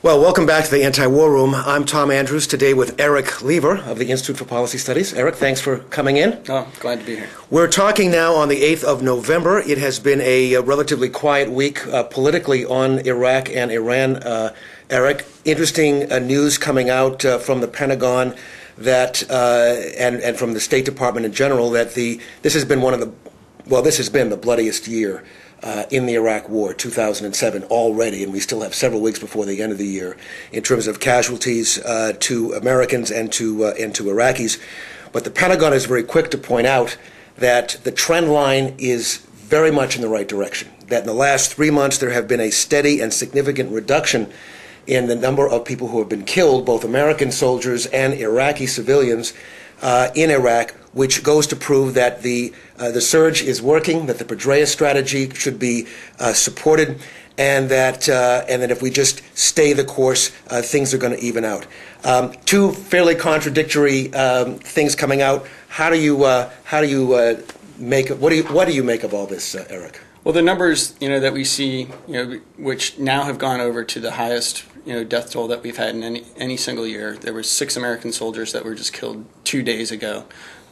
Well, welcome back to the Anti-War Room. I'm Tom Andrews, today with Erik Lever of the Institute for Policy Studies. Erik, thanks for coming in. Oh, glad to be here. We're talking now on the 8th of November. It has been a relatively quiet week politically on Iraq and Iran. Erik, interesting news coming out from the Pentagon that and from the State Department in general that this has been the bloodiest year in the Iraq War, 2007 already, and we still have several weeks before the end of the year in terms of casualties to Americans and to Iraqis. But the Pentagon is very quick to point out that the trend line is very much in the right direction, that in the last 3 months there have been a steady and significant reduction in the number of people who have been killed, both American soldiers and Iraqi civilians in Iraq, which goes to prove that the surge is working, that the Petraeus strategy should be supported, and that if we just stay the course, things are going to even out. Two fairly contradictory things coming out. What do you make of all this, Erik? Well, the numbers that we see, which now have gone over to the highest death toll that we've had in any single year. There were 6 American soldiers that were just killed 2 days ago.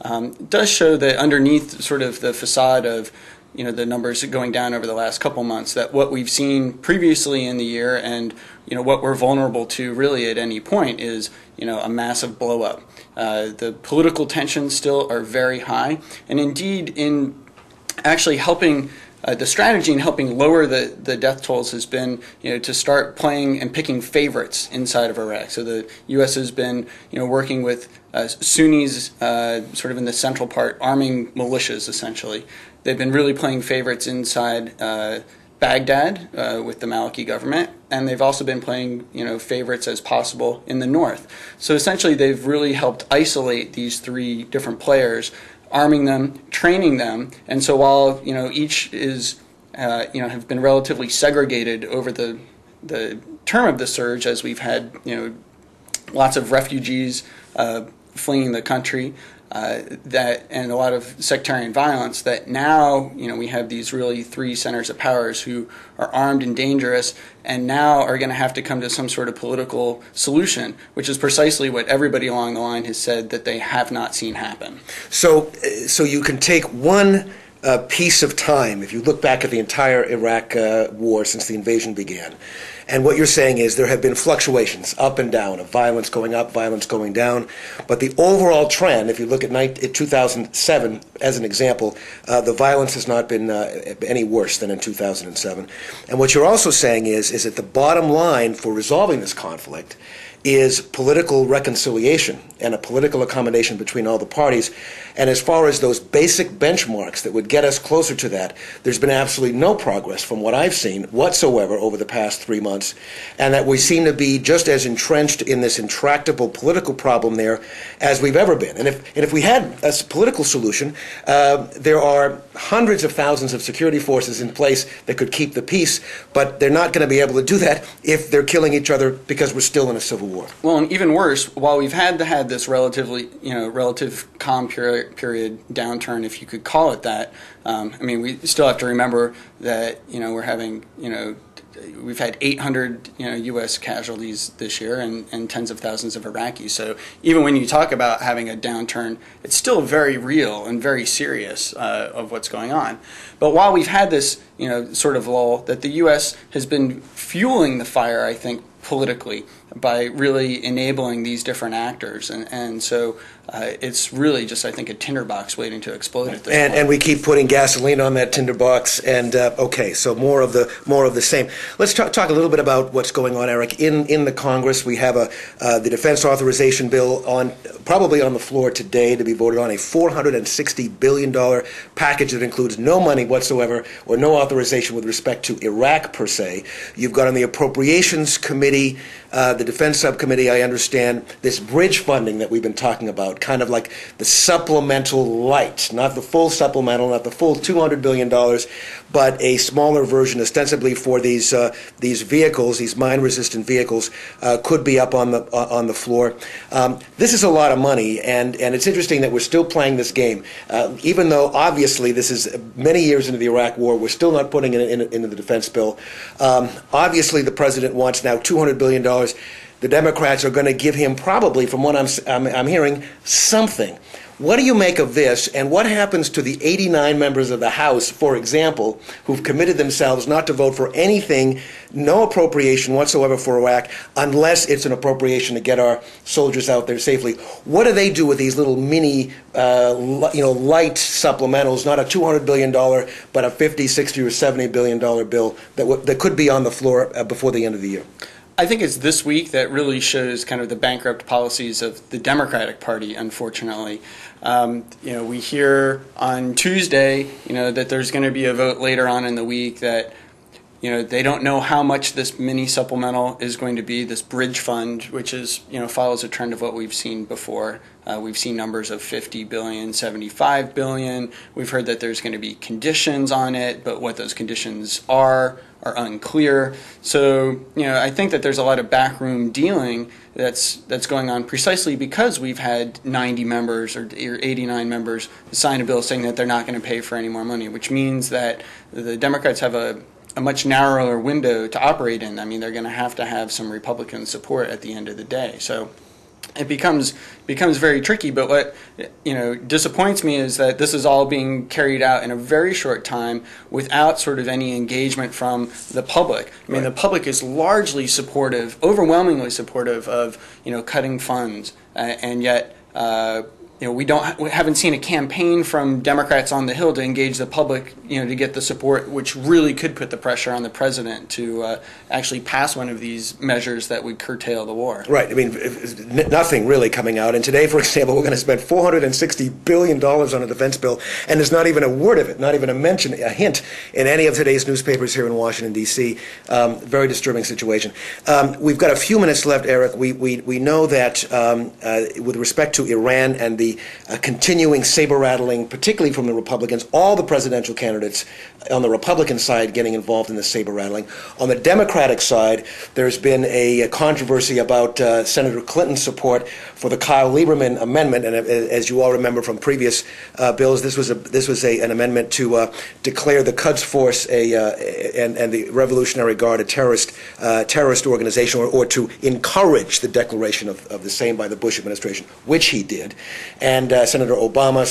It does show that underneath sort of the facade of the numbers going down over the last couple months, that what we've seen previously in the year and what we're vulnerable to really at any point is a massive blow up. The political tensions still are very high, and indeed in actually helping. The strategy in helping lower the death tolls has been, to start playing and picking favorites inside of Iraq. So the U.S. has been, working with Sunnis sort of in the central part, arming militias essentially. They've been really playing favorites inside Baghdad with the Maliki government, and they've also been playing, favorites as possible in the north. So essentially they've really helped isolate these 3 different players, arming them, training them, and so while each is have been relatively segregated over the term of the surge, as we've had lots of refugees fleeing the country, and a lot of sectarian violence, that now we have these really 3 centers of powers who are armed and dangerous, and now are going to have to come to some sort of political solution, which is precisely what everybody along the line has said that they have not seen happen. So you can take one piece of time, if you look back at the entire Iraq war since the invasion began, and what you're saying is there have been fluctuations up and down of violence going up, violence going down, but the overall trend, if you look at 2007 as an example, the violence has not been any worse than in 2007. And what you're also saying is that the bottom line for resolving this conflict is political reconciliation and a political accommodation between all the parties. And as far as those basic benchmarks that would get us closer to that, there's been absolutely no progress from what I've seen whatsoever over the past 3 months, and that we seem to be just as entrenched in this intractable political problem there as we've ever been. And if we had a political solution, there are hundreds of thousands of security forces in place that could keep the peace, but they're not going to be able to do that if they're killing each other because we're still in a civil war. Well, and even worse, while we've had this relative calm period downturn, if you could call it that, we still have to remember that we're having we've had 800 U.S. casualties this year and tens of thousands of Iraqis. So even when you talk about having a downturn, it's still very real and very serious of what's going on. But while we've had this sort of lull, that the U.S. has been fueling the fire, I think, politically by really enabling these different actors, and so it's really just, I think, a tinderbox waiting to explode at this point. And we keep putting gasoline on that tinderbox, and okay, so more of the same. Let's talk a little bit about what's going on, Erik. In the Congress, we have the defense authorization bill probably on the floor today to be voted on, a $460 billion package that includes no money whatsoever or no authorization with respect to Iraq per se. You've got on the Appropriations Committee the Defense Subcommittee, I understand, this bridge funding that we've been talking about, kind of like the supplemental light, not the full supplemental, not the full $200 billion, but a smaller version ostensibly for these vehicles, these mine-resistant vehicles, could be up on the floor. This is a lot of money, and it's interesting that we're still playing this game. Even though obviously this is many years into the Iraq War, we're still not putting it into the defense bill. Obviously the president wants now $200 billion. The Democrats are going to give him probably, from what I'm hearing, something. What do you make of this, and what happens to the 89 members of the House, for example, who've committed themselves not to vote for anything, no appropriation whatsoever for Iraq, unless it's an appropriation to get our soldiers out there safely? What do they do with these little mini, light supplementals, not a $200 billion, but a $50, $60, or $70 billion bill that could be on the floor before the end of the year? I think it's this week that really shows kind of the bankrupt policies of the Democratic Party, unfortunately. We hear on Tuesday, that there's going to be a vote later on in the week that, they don't know how much this mini supplemental is going to be, this bridge fund, which is, follows a trend of what we've seen before. We've seen numbers of $50 billion, $75 billion. We've heard that there's going to be conditions on it, but what those conditions are unclear. So, I think that there's a lot of backroom dealing that's going on precisely because we've had 90 members or 89 members sign a bill saying that they're not going to pay for any more money, which means that the Democrats have a much narrower window to operate in. I mean, they're going to have some Republican support at the end of the day. So it becomes very tricky. But what disappoints me is that this is all being carried out in a very short time without sort of any engagement from the public. I mean, the public is largely supportive, overwhelmingly supportive of cutting funds, and yet we haven't seen a campaign from Democrats on the Hill to engage the public, to get the support, which really could put the pressure on the president to actually pass one of these measures that would curtail the war. Right. I mean, nothing really coming out. And today, for example, we're going to spend $460 billion on a defense bill, and there's not even a word of it, not even a mention, a hint in any of today's newspapers here in Washington, D.C. Very disturbing situation. We've got a few minutes left, Eric. We know that with respect to Iran and the continuing saber-rattling, particularly from the Republicans, all the presidential candidates on the Republican side getting involved in the saber-rattling. On the Democratic side, there's been a controversy about Senator Clinton's support for the Kyle Lieberman amendment, and as you all remember from previous bills, this was an amendment to declare the Quds Force and the Revolutionary Guard a terrorist organization, or to encourage the declaration of the same by the Bush administration, which he did. And Senator Obama,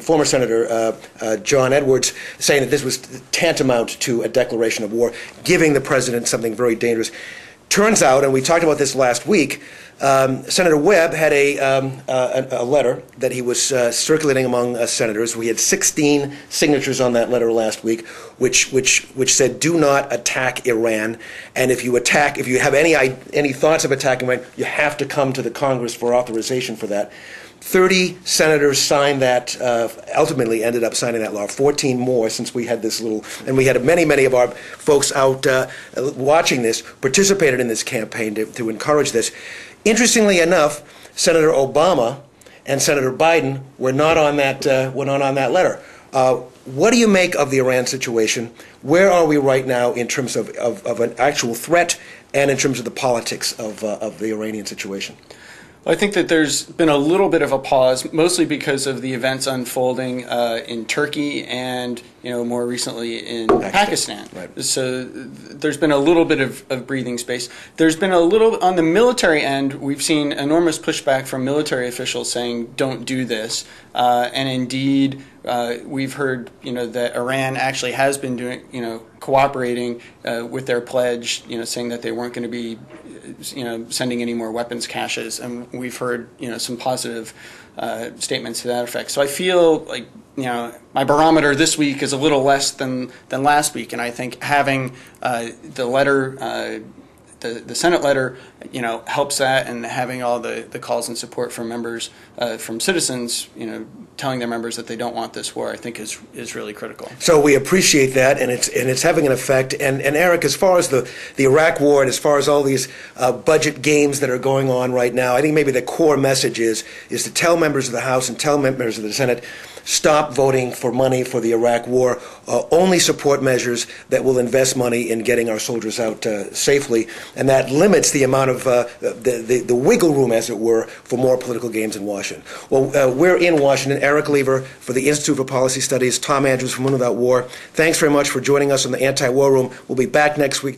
former Senator John Edwards, saying that this was tantamount to a declaration of war, giving the president something very dangerous. Turns out, and we talked about this last week, Senator Webb had a letter that he was circulating among senators. We had 16 signatures on that letter last week, which said, "Do not attack Iran, and if you have any thoughts of attacking Iran, you have to come to the Congress for authorization for that." 30 senators signed that, ultimately ended up signing that law. 14 more since we had this and we had many of our folks out watching this, participated in this campaign to encourage this. Interestingly enough, Senator Obama and Senator Biden were not on that letter. What do you make of the Iran situation? Where are we right now in terms of an actual threat and in terms of the politics of the Iranian situation? I think that there's been a little bit of a pause, mostly because of the events unfolding in Turkey and, more recently in Pakistan. Right. So there's been a little bit of breathing space. There's been a little, on the military end, we've seen enormous pushback from military officials saying, don't do this. And indeed, we've heard, that Iran actually has been doing, cooperating with their pledge, saying that they weren't going to be sending any more weapons caches, and we've heard some positive statements to that effect. So I feel like my barometer this week is a little less than last week, and I think having the letter the Senate letter, helps that, and having all the calls and support from members, from citizens, telling their members that they don't want this war, I think is really critical. So we appreciate that, and it's having an effect. And Erik, as far as the Iraq war, and as far as all these budget games that are going on right now, I think maybe the core message is to tell members of the House and tell members of the Senate, stop voting for money for the Iraq war. Only support measures that will invest money in getting our soldiers out safely, and that limits the amount of the wiggle room, as it were, for more political games in Washington. Well, we're in Washington. Erik Lever for the Institute for Policy Studies, Tom Andrews from Women Without War. Thanks very much for joining us on the Anti-War Room. We'll be back next week.